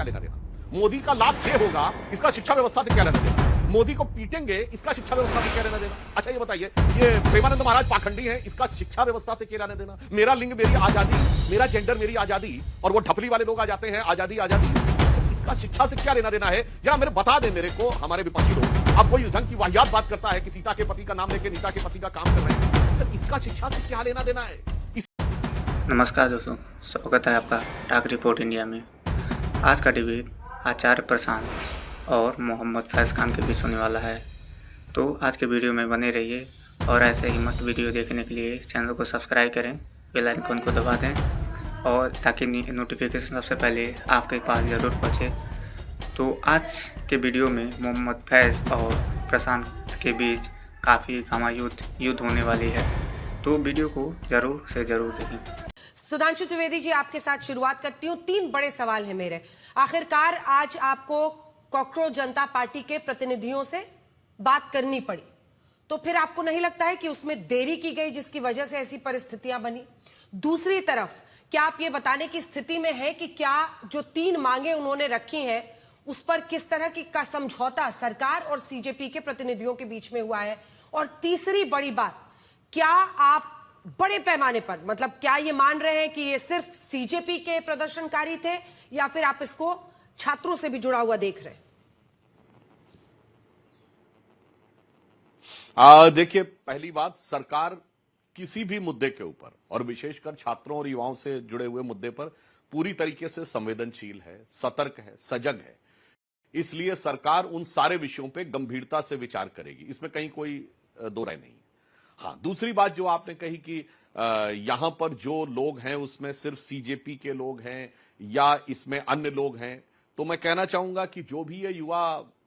लेना देना? मोदी का लास्ट डे होगा, इसका शिक्षा व्यवस्था से क्या लेना देना? मोदी को पीटेंगे, इसका शिक्षा व्यवस्था से क्या लेना देना? अच्छा ये बताइए, ये प्रेमानंद महाराज पाखंडी हैं, इसका शिक्षा व्यवस्था से क्या लेना देना? मेरा लिंग मेरी आजादी, मेरा जेंडर मेरी आजादी, और वो ढपली वाले लोग आ जाते हैं आजादी आजादी, इसका शिक्षा से क्या लेना देना है? जरा मेरे बता दें मेरे को, हमारे विपक्षी लोग। अब कोई इस ढंग की वाहियात बात करता है कि सीता के पति का नाम लेके नीता के पति का काम कर रहे हैं, सर इसका शिक्षा से क्या लेना देना है? नमस्कार दोस्तों, स्वागत है आपका टाक रिपोर्ट इंडिया में। आज का डिबेट आचार्य प्रशांत और मोहम्मद फैज़ खान के बीच होने वाला है, तो आज के वीडियो में बने रहिए और ऐसे ही मस्त वीडियो देखने के लिए चैनल को सब्सक्राइब करें, बेल आइकन को दबा दें और ताकि नोटिफिकेशन सबसे पहले आपके पास ज़रूर पहुँचे। तो आज के वीडियो में मोहम्मद फैज़ और प्रशांत के बीच काफ़ी युद्ध होने वाली है, तो वीडियो को ज़रूर से ज़रूर देखें। सुधांशु त्रिवेदी जी, आपके साथ शुरुआत करती हूँ। 3 बड़े सवाल हैं मेरे। आखिरकार आज आपको कॉकरोच जनता पार्टी के प्रतिनिधियों से बात करनी पड़ी, तो फिर आपको नहीं लगता है कि उसमें देरी की गई जिसकी वजह से ऐसी परिस्थितियां बनी? दूसरी तरफ, क्या आप ये बताने की स्थिति में हैं कि क्या जो 3 मांगे उन्होंने रखी हैं उस पर किस तरह की का समझौता सरकार और सीजेपी के प्रतिनिधियों के बीच में हुआ है? और तीसरी बड़ी बात, क्या आप बड़े पैमाने पर, मतलब क्या ये मान रहे हैं कि ये सिर्फ सीजेपी के प्रदर्शनकारी थे या फिर आप इसको छात्रों से भी जुड़ा हुआ देख रहे हैं? देखिए, पहली बात, सरकार किसी भी मुद्दे के ऊपर और विशेषकर छात्रों और युवाओं से जुड़े हुए मुद्दे पर पूरी तरीके से संवेदनशील है, सतर्क है, सजग है। इसलिए सरकार उन सारे विषयों पे गंभीरता से विचार करेगी, इसमें कहीं कोई दो राय नहीं। हाँ, दूसरी बात जो आपने कही कि यहां पर जो लोग हैं उसमें सिर्फ सीजेपी के लोग हैं या इसमें अन्य लोग हैं, तो मैं कहना चाहूंगा कि जो भी ये युवा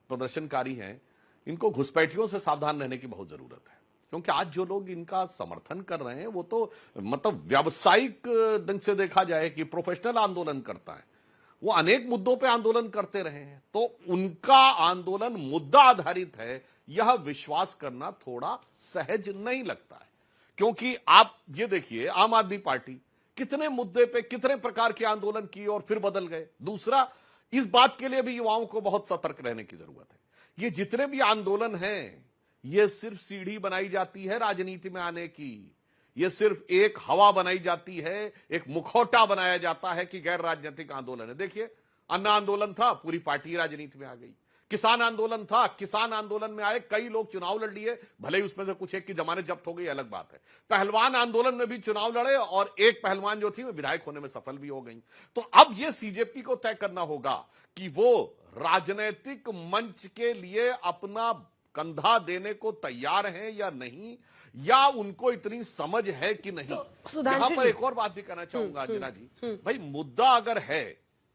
प्रदर्शनकारी हैं, इनको घुसपैठियों से सावधान रहने की बहुत जरूरत है, क्योंकि आज जो लोग इनका समर्थन कर रहे हैं वो तो मतलब व्यावसायिक ढंग से देखा जाए कि प्रोफेशनल आंदोलन करता है, वो अनेक मुद्दों पे आंदोलन करते रहे हैं, तो उनका आंदोलन मुद्दा आधारित है, यह विश्वास करना थोड़ा सहज नहीं लगता है। क्योंकि आप ये देखिए, आम आदमी पार्टी कितने मुद्दे पे कितने प्रकार के आंदोलन किए और फिर बदल गए। दूसरा, इस बात के लिए भी युवाओं को बहुत सतर्क रहने की जरूरत है। ये जितने भी आंदोलन हैं, ये सिर्फ सीढ़ी बनाई जाती है राजनीति में आने की, ये सिर्फ एक हवा बनाई जाती है, एक मुखौटा बनाया जाता है कि गैर राजनीतिक आंदोलन है। देखिए, अन्न आंदोलन था, पूरी पार्टी राजनीति में आ गई। किसान आंदोलन था, किसान आंदोलन में आए कई लोग, चुनाव लड़ लिए, भले ही उसमें से कुछ एक की जमानत जब्त हो गई, अलग बात है। पहलवान आंदोलन में भी चुनाव लड़े और एक पहलवान जो थी वो विधायक होने में सफल भी हो गई। तो अब ये सीजेपी को तय करना होगा कि वो राजनीतिक मंच के लिए अपना कंधा देने को तैयार हैं या नहीं, या उनको इतनी समझ है कि नहीं। तो यहां पर एक और बात भी कहना चाहूंगा अंजना जी, भाई मुद्दा अगर है,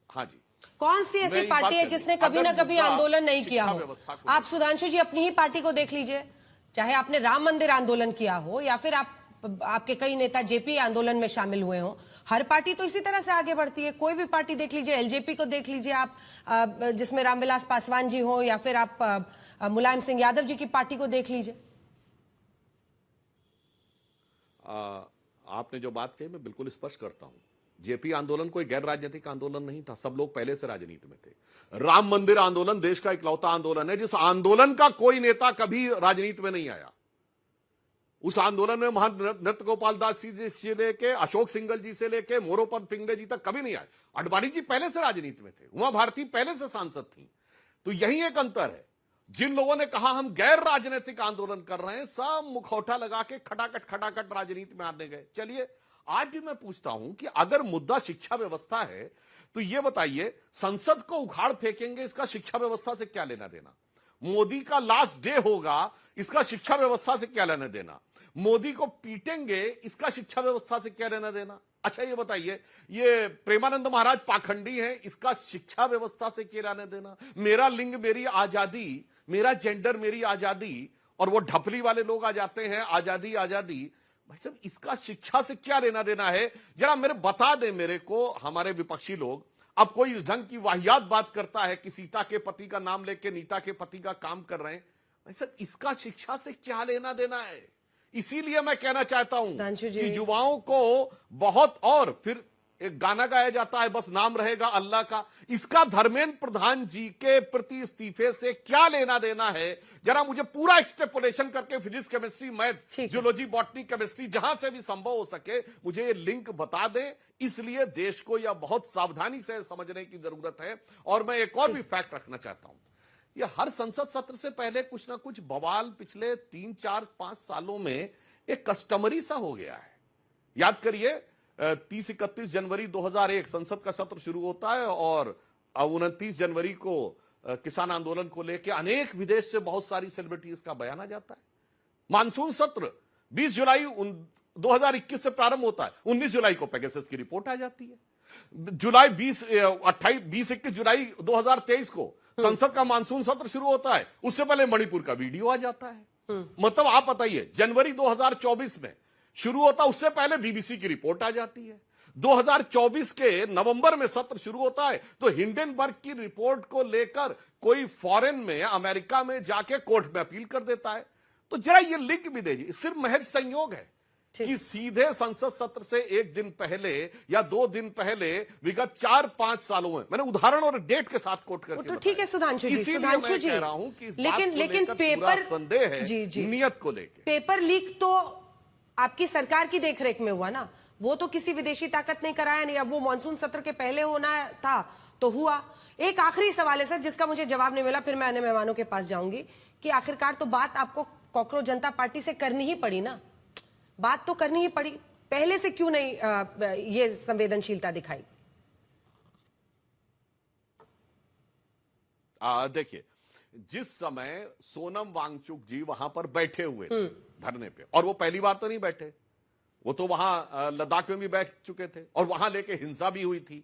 हाँ जी, कौन सी ऐसी पार्टी है जिसने कभी ना कभी आंदोलन नहीं किया हो? आप सुधांशु जी अपनी ही पार्टी को देख लीजिए, चाहे आपने राम मंदिर आंदोलन किया हो या फिर आपके कई नेता जेपी आंदोलन में शामिल हुए हो, हर पार्टी तो इसी तरह से आगे बढ़ती है। कोई भी पार्टी देख लीजिए, एलजेपी को देख लीजिए आप, जिसमें रामविलास पासवान जी हो, या फिर आप मुलायम सिंह यादव जी की पार्टी को देख लीजिए। आपने जो बात कही मैं बिल्कुल स्पष्ट करता हूं, जेपी आंदोलन कोई गैर राजनीतिक आंदोलन नहीं था, सब लोग पहले से राजनीति में थे। राम मंदिर आंदोलन देश का इकलौता आंदोलन है जिस आंदोलन का कोई नेता कभी राजनीति में नहीं आया। उस आंदोलन में महंत नृत्य गोपाल दास जी से लेके अशोक सिंघल जी से लेके मोरोपंत पिंगले जी तक कभी नहीं आए। अडवाणी जी पहले से राजनीति में थे, उमा भारती पहले से सांसद थी। तो यही एक अंतर है। जिन लोगों ने कहा हम गैर राजनीतिक आंदोलन कर रहे हैं, सब मुखौटा लगा के खटाखट राजनीति में आने गए। चलिए, आज भी मैं पूछता हूं कि अगर मुद्दा शिक्षा व्यवस्था है तो यह बताइए, संसद को उखाड़ फेंकेंगे, इसका शिक्षा व्यवस्था से क्या लेना देना? मोदी का लास्ट डे होगा, इसका शिक्षा व्यवस्था से क्या लेना देना? मोदी को पीटेंगे, इसका शिक्षा व्यवस्था से क्या लेना देना? अच्छा ये बताइए, ये प्रेमानंद महाराज पाखंडी हैं, इसका शिक्षा व्यवस्था से क्या लेना देना? मेरा लिंग मेरी आजादी, मेरा जेंडर मेरी आजादी, और वो ढपली वाले लोग आ जाते हैं आजादी आजादी, भाई साहब इसका शिक्षा से क्या लेना देना है? जरा मेरे बता दें मेरे को, हमारे विपक्षी लोग। अब कोई इस ढंग की वाहियात बात करता है कि सीता के पति का नाम लेके नीता के पति का काम कर रहे हैं, भाई साहब इसका शिक्षा से क्या लेना देना है? इसीलिए मैं कहना चाहता हूं कि युवाओं को बहुत, और फिर एक गाना गाया जाता है, बस नाम रहेगा अल्लाह का। इसका धर्मेंद्र प्रधान जी के प्रति इस्तीफे से क्या लेना देना है? जरा मुझे पूरा एक्सट्रेपोलेशन करके physics, chemistry, math, geology, botany, chemistry, जहां से भी संभव हो सके मुझे ये लिंक बता दें। इसलिए देश को यह बहुत सावधानी से समझने की जरूरत है। और मैं एक और भी फैक्ट रखना चाहता हूं, ये हर संसद सत्र से पहले कुछ ना कुछ बवाल पिछले 3, 4, 5 सालों में एक कस्टमरी सा हो गया है। याद करिए 30-31 जनवरी 2001 संसद का सत्र शुरू होता है और 29 जनवरी को किसान आंदोलन को लेकर अनेक विदेश से बहुत सारी सेलिब्रिटीज का बयान आ जाता है। मानसून सत्र 20 जुलाई 2021 से प्रारंभ होता है, 19 जुलाई को पेगासस की रिपोर्ट आ जाती है। जुलाई 20-21 जुलाई 2023 को संसद का मानसून सत्र शुरू होता है, उससे पहले मणिपुर का वीडियो आ जाता है। मतलब आप बताइए, जनवरी 2024 में शुरू होता, उससे पहले बीबीसी की रिपोर्ट आ जाती है। 2024 के नवंबर में सत्र शुरू होता है तो हिंडनबर्ग की रिपोर्ट को लेकर कोई फॉरेन में, अमेरिका में जाके कोर्ट में अपील कर देता है। तो जरा ये लिंक भी दीजिए, सिर्फ महज संयोग है कि सीधे संसद सत्र से एक दिन पहले या 2 दिन पहले विगत 4-5 सालों में, मैंने उदाहरण और डेट के साथ कोट करके तो ठीक है सुधांशु जी, सुधांशु जी कह रहा हूं कि लेकिन पेपर संदेह है नियत को लेकर। पेपर लीक तो आपकी सरकार की देखरेख में हुआ ना, वो तो किसी विदेशी ताकत ने कराया नहीं। अब वो मानसून सत्र के पहले होना था तो हुआ। एक आखिरी सवाल है सर, जिसका मुझे जवाब नहीं मिला, फिर मैं अन्य मेहमानों के पास जाऊंगी कि आखिरकार तो बात आपको कॉकरोच जनता पार्टी से करनी ही पड़ी ना, बात तो करनी ही पड़ी, पहले से क्यों नहीं ये संवेदनशीलता दिखाई? देखिए, जिस समय सोनम वांगचुक जी वहां पर बैठे हुए थे धरने पे, और वो पहली बार तो नहीं बैठे, वो तो वहां लद्दाख में भी बैठ चुके थे और वहां लेके हिंसा भी हुई थी।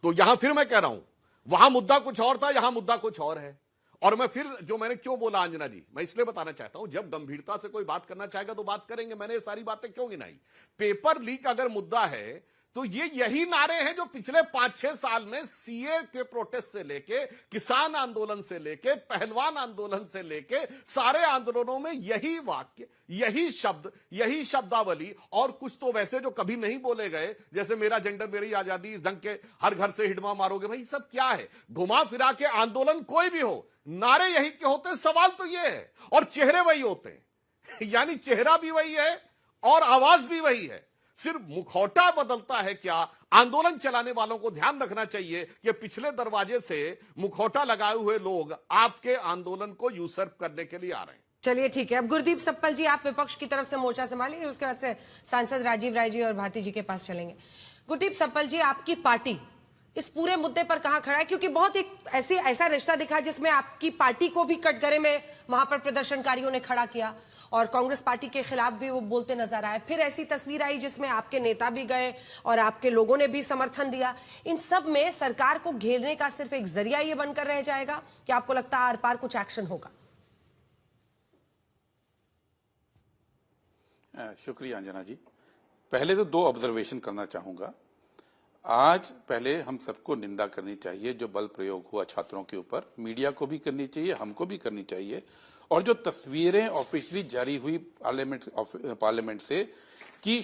तो यहां फिर मैं कह रहा हूं, वहां मुद्दा कुछ और था, यहां मुद्दा कुछ और है। और मैं फिर जो मैंने क्यों बोला अंजना जी, मैं इसलिए बताना चाहता हूं, जब गंभीरता से कोई बात करना चाहेगा तो बात करेंगे। मैंने ये सारी बातें क्यों गिनाई? पेपर लीक अगर मुद्दा है तो ये यही नारे हैं जो पिछले 5-6 साल में सीए के प्रोटेस्ट से लेके, किसान आंदोलन से लेके, पहलवान आंदोलन से लेके, सारे आंदोलनों में यही वाक्य, यही शब्द, यही शब्दावली, और कुछ तो वैसे जो कभी नहीं बोले गए, जैसे मेरा जेंडर मेरी आजादी, जंग के हर घर से हिडमा मारोगे, भाई सब क्या है? घुमा फिरा के आंदोलन कोई भी हो, नारे यही के होते हैं। सवाल तो यह है, और चेहरे वही होते हैं यानी चेहरा भी वही है और आवाज भी वही है, सिर्फ मुखौटा बदलता है। क्या आंदोलन चलाने वालों को ध्यान रखना चाहिए कि पिछले दरवाजे से मुखौटा लगाए हुए लोग आपके आंदोलन को यूसर्प करने के लिए आ रहे हैं। चलिए ठीक है, अब गुरदीप सप्पल जी आप विपक्ष की तरफ से मोर्चा संभालिए, उसके बाद से सांसद राजीव राय जी और भारती जी के पास चलेंगे। गुरदीप सप्पल जी, आपकी पार्टी इस पूरे मुद्दे पर कहां खड़ा है? क्योंकि बहुत एक ऐसा रिश्ता दिखा जिसमें आपकी पार्टी को भी कटघरे में वहां पर प्रदर्शनकारियों ने खड़ा किया और कांग्रेस पार्टी के खिलाफ भी वो बोलते नजर आए। फिर ऐसी तस्वीर आई जिसमें आपके नेता भी गए और आपके लोगों ने भी समर्थन दिया। इन सब में सरकार को घेरने का सिर्फ एक जरिया ये बनकर रह जाएगा कि आपको लगता है आर पार कुछ एक्शन होगा? शुक्रिया अंजना जी। पहले तो 2 ऑब्जर्वेशन करना चाहूंगा। आज पहले हम सबको निंदा करनी चाहिए जो बल प्रयोग हुआ छात्रों के ऊपर, मीडिया को भी करनी चाहिए, हमको भी करनी चाहिए। और जो तस्वीरें ऑफिशियली जारी हुई पार्लियामेंट से कि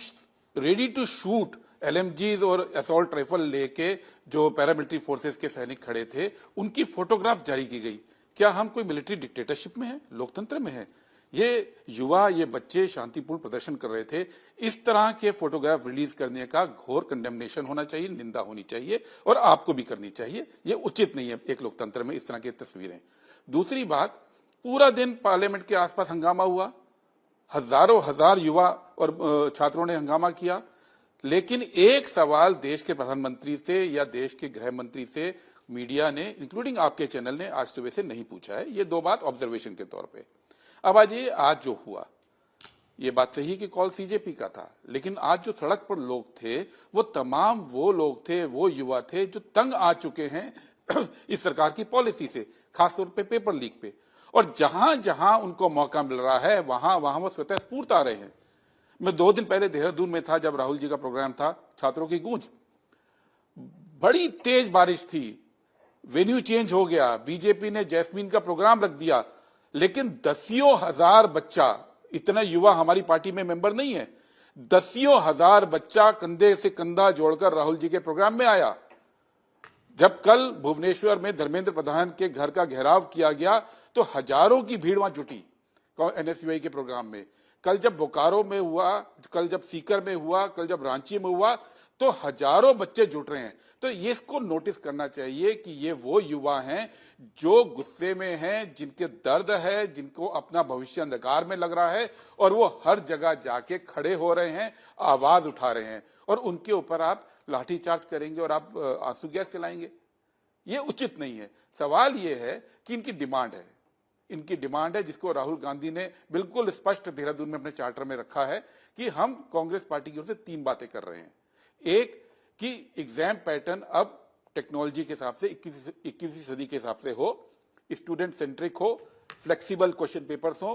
रेडी टू शूट एलएमजीज और असॉल्ट राइफल लेके जो पैरामिलिट्री फोर्सेस के सैनिक खड़े थे, उनकी फोटोग्राफ जारी की गई। क्या हम कोई मिलिट्री डिक्टेटरशिप में है, लोकतंत्र में है? ये युवा, ये बच्चे शांतिपूर्ण प्रदर्शन कर रहे थे। इस तरह के फोटोग्राफ रिलीज करने का घोर कंडेमनेशन होना चाहिए, निंदा होनी चाहिए, और आपको भी करनी चाहिए। ये उचित नहीं है एक लोकतंत्र में इस तरह की तस्वीरें। दूसरी बात, पूरा दिन पार्लियामेंट के आसपास हंगामा हुआ, हजारों हजार युवा और छात्रों ने हंगामा किया, लेकिन एक सवाल देश के प्रधानमंत्री से या देश के गृह मंत्री से मीडिया ने, इंक्लूडिंग आपके चैनल ने, आज सुबह से नहीं पूछा है। ये 2 बात ऑब्जर्वेशन के तौर पे। अब आज जो हुआ, ये बात सही कि कॉल सीजेपी का था, लेकिन आज जो सड़क पर लोग थे वो तमाम वो लोग थे, वो युवा थे जो तंग आ चुके हैं इस सरकार की पॉलिसी से, खासतौर पे पेपर लीक पे। और जहां जहां उनको मौका मिल रहा है वहां वहां वो स्वतः स्फूर्त आ रहे हैं। मैं 2 दिन पहले देहरादून में था जब राहुल जी का प्रोग्राम था, छात्रों की गूंज, बड़ी तेज बारिश थी, वेन्यू चेंज हो गया, बीजेपी ने जैस्मीन का प्रोग्राम रख दिया, लेकिन 10,000 बच्चा, इतना युवा हमारी पार्टी में मेंबर नहीं है, दसियों हजार बच्चा कंधे से कंधा जोड़कर राहुल जी के प्रोग्राम में आया। जब कल भुवनेश्वर में धर्मेंद्र प्रधान के घर का घेराव किया गया तो हजारों की भीड़ वहां जुटी एनएसयूआई के प्रोग्राम में। कल जब बोकारो में हुआ, कल जब सीकर में हुआ, कल जब रांची में हुआ, तो हजारों बच्चे जुट रहे हैं। तो ये इसको नोटिस करना चाहिए कि ये वो युवा हैं जो गुस्से में हैं, जिनके दर्द है, जिनको अपना भविष्य अंधकार में लग रहा है, और वो हर जगह जाके खड़े हो रहे हैं, आवाज उठा रहे हैं, और उनके ऊपर आप लाठीचार्ज करेंगे और आप आंसू गैस चलाएंगे, ये उचित नहीं है। सवाल ये है कि इनकी डिमांड है, इनकी डिमांड है जिसको राहुल गांधी ने बिल्कुल स्पष्ट देहरादून में अपने चार्टर में रखा है कि हम कांग्रेस पार्टी की ओर से 3 बातें कर रहे हैं। एक कि एग्जाम पैटर्न अब टेक्नोलॉजी के हिसाब से 21वीं सदी के हिसाब से हो, स्टूडेंट सेंट्रिक हो, फ्लेक्सिबल क्वेश्चन पेपर्स हो,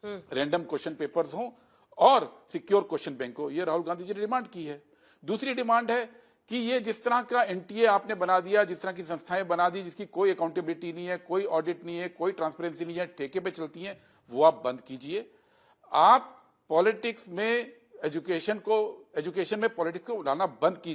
रैंडम क्वेश्चन पेपर्स हो और सिक्योर क्वेश्चन बैंक हो। ये राहुल गांधी जी ने डिमांड की है। दूसरी डिमांड है कि ये जिस तरह का एनटीए आपने बना दिया, जिस तरह की संस्थाएं बना दी जिसकी कोई अकाउंटेबिलिटी नहीं है, कोई ऑडिट नहीं है, कोई ट्रांसपेरेंसी नहीं है, ठेके पे चलती हैं, वो आप बंद कीजिए। आप पॉलिटिक्स में एजुकेशन में पॉलिटिक्स को लाना बंद कीजिए।